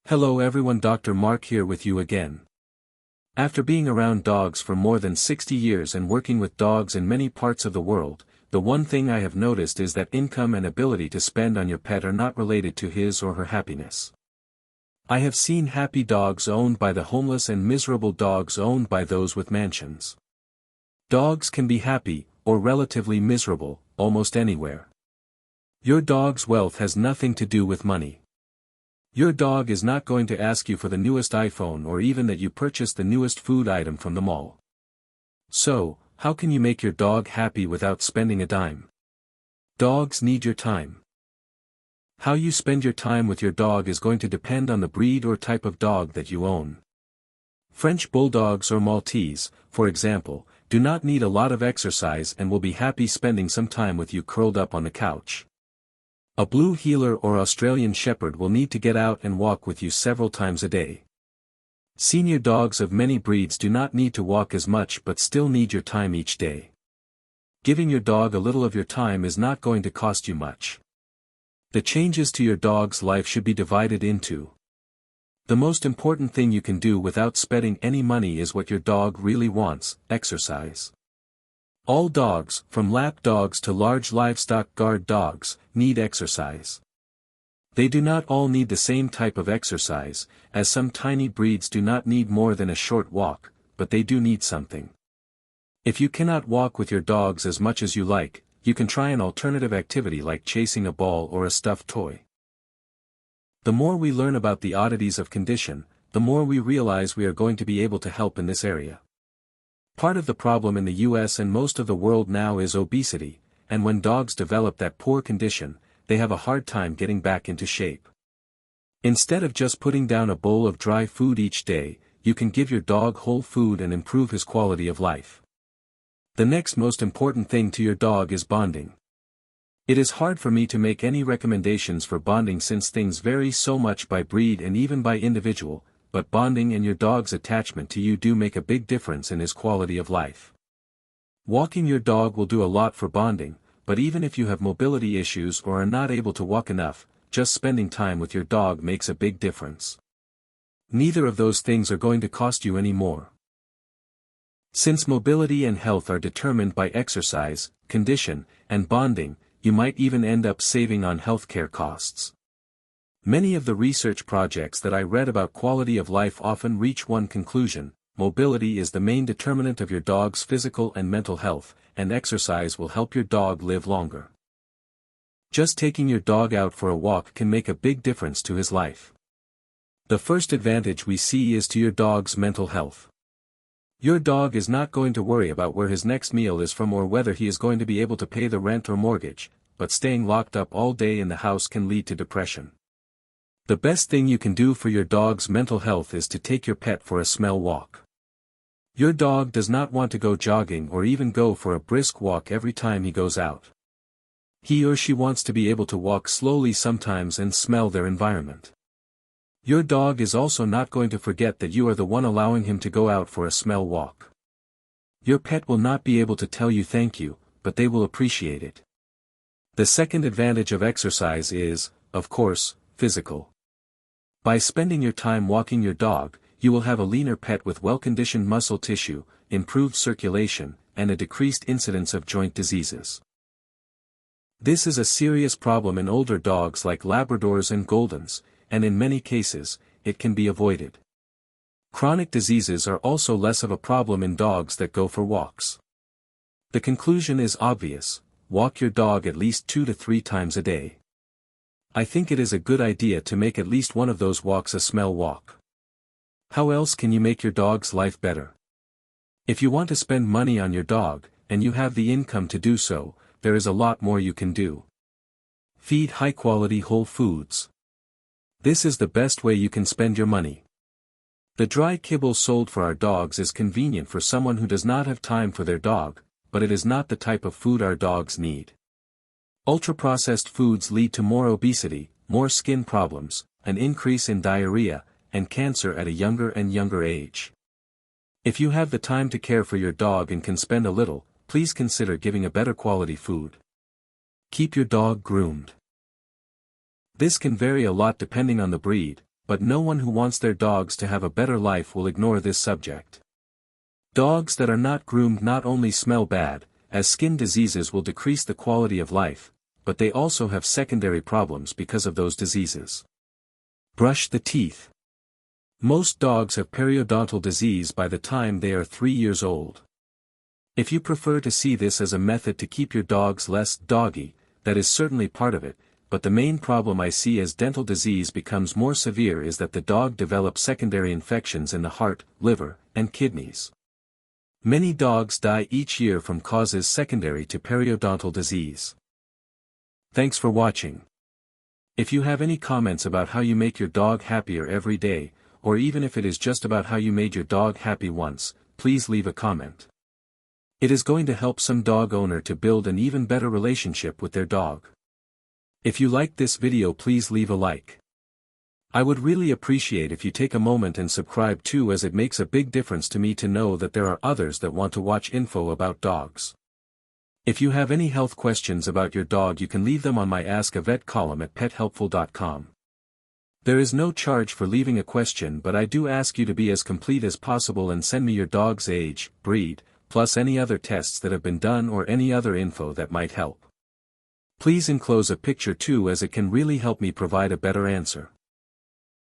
Hello everyone, Dr. Mark here with you again. After being around dogs for more than 60 years and working with dogs in many parts of the world, the one thing I have noticed is that income and ability to spend on your pet are not related to his or her happiness. I have seen happy dogs owned by the homeless and miserable dogs owned by those with mansions. Dogs can be happy, or relatively miserable, almost anywhere. Your dog's wealth has nothing to do with money. Your dog is not going to ask you for the newest iPhone or even that you purchased the newest food item from the mall. So, how can you make your dog happy without spending a dime? Dogs need your time. How you spend your time with your dog is going to depend on the breed or type of dog that you own. French Bulldogs or Maltese, for example, do not need a lot of exercise and will be happy spending some time with you curled up on the couch. A Blue Heeler or Australian Shepherd will need to get out and walk with you several times a day. Senior dogs of many breeds do not need to walk as much but still need your time each day. Giving your dog a little of your time is not going to cost you much. The changes to your dog's life should be divided into. The most important thing you can do without spending any money is what your dog really wants: exercise. All dogs, from lap dogs to large livestock guard dogs, need exercise. They do not all need the same type of exercise, as some tiny breeds do not need more than a short walk, but they do need something. If you cannot walk with your dogs as much as you like, you can try an alternative activity like chasing a ball or a stuffed toy. The more we learn about the oddities of condition, the more we realize we are going to be able to help in this area. Part of the problem in the US and most of the world now is obesity, and when dogs develop that poor condition, they have a hard time getting back into shape. Instead of just putting down a bowl of dry food each day, you can give your dog whole food and improve his quality of life. The next most important thing to your dog is bonding. It is hard for me to make any recommendations for bonding since things vary so much by breed and even by individual, but bonding and your dog's attachment to you do make a big difference in his quality of life. Walking your dog will do a lot for bonding, but even if you have mobility issues or are not able to walk enough, just spending time with your dog makes a big difference. Neither of those things are going to cost you any more. Since mobility and health are determined by exercise, condition, and bonding, you might even end up saving on healthcare costs. Many of the research projects that I read about quality of life often reach one conclusion: mobility is the main determinant of your dog's physical and mental health, and exercise will help your dog live longer. Just taking your dog out for a walk can make a big difference to his life. The first advantage we see is to your dog's mental health. Your dog is not going to worry about where his next meal is from or whether he is going to be able to pay the rent or mortgage, but staying locked up all day in the house can lead to depression. The best thing you can do for your dog's mental health is to take your pet for a smell walk. Your dog does not want to go jogging or even go for a brisk walk every time he goes out. He or she wants to be able to walk slowly sometimes and smell their environment. Your dog is also not going to forget that you are the one allowing him to go out for a smell walk. Your pet will not be able to tell you thank you, but they will appreciate it. The second advantage of exercise is, of course, physical. By spending your time walking your dog, you will have a leaner pet with well-conditioned muscle tissue, improved circulation, and a decreased incidence of joint diseases. This is a serious problem in older dogs like Labradors and Goldens, and in many cases, it can be avoided. Chronic diseases are also less of a problem in dogs that go for walks. The conclusion is obvious: walk your dog at least 2 to 3 times a day. I think it is a good idea to make at least one of those walks a smell walk. How else can you make your dog's life better? If you want to spend money on your dog, and you have the income to do so, there is a lot more you can do. Feed high-quality whole foods. This is the best way you can spend your money. The dry kibble sold for our dogs is convenient for someone who does not have time for their dog, but it is not the type of food our dogs need. Ultra-processed foods lead to more obesity, more skin problems, an increase in diarrhea, and cancer at a younger and younger age. If you have the time to care for your dog and can spend a little, please consider giving a better quality food. Keep your dog groomed. This can vary a lot depending on the breed, but no one who wants their dogs to have a better life will ignore this subject. Dogs that are not groomed not only smell bad, as skin diseases will decrease the quality of life, but they also have secondary problems because of those diseases. Brush the teeth. Most dogs have periodontal disease by the time they are 3 years old. If you prefer to see this as a method to keep your dogs less doggy, that is certainly part of it, but the main problem I see as dental disease becomes more severe is that the dog develops secondary infections in the heart, liver, and kidneys. Many dogs die each year from causes secondary to periodontal disease. Thanks for watching. If you have any comments about how you make your dog happier every day, or even if it is just about how you made your dog happy once, please leave a comment. It is going to help some dog owner to build an even better relationship with their dog. If you liked this video, please leave a like. I would really appreciate if you take a moment and subscribe too, as it makes a big difference to me to know that there are others that want to watch info about dogs. If you have any health questions about your dog, you can leave them on my Ask a Vet column at pethelpful.com. There is no charge for leaving a question, but I do ask you to be as complete as possible and send me your dog's age, breed, plus any other tests that have been done or any other info that might help. Please enclose a picture too, as it can really help me provide a better answer.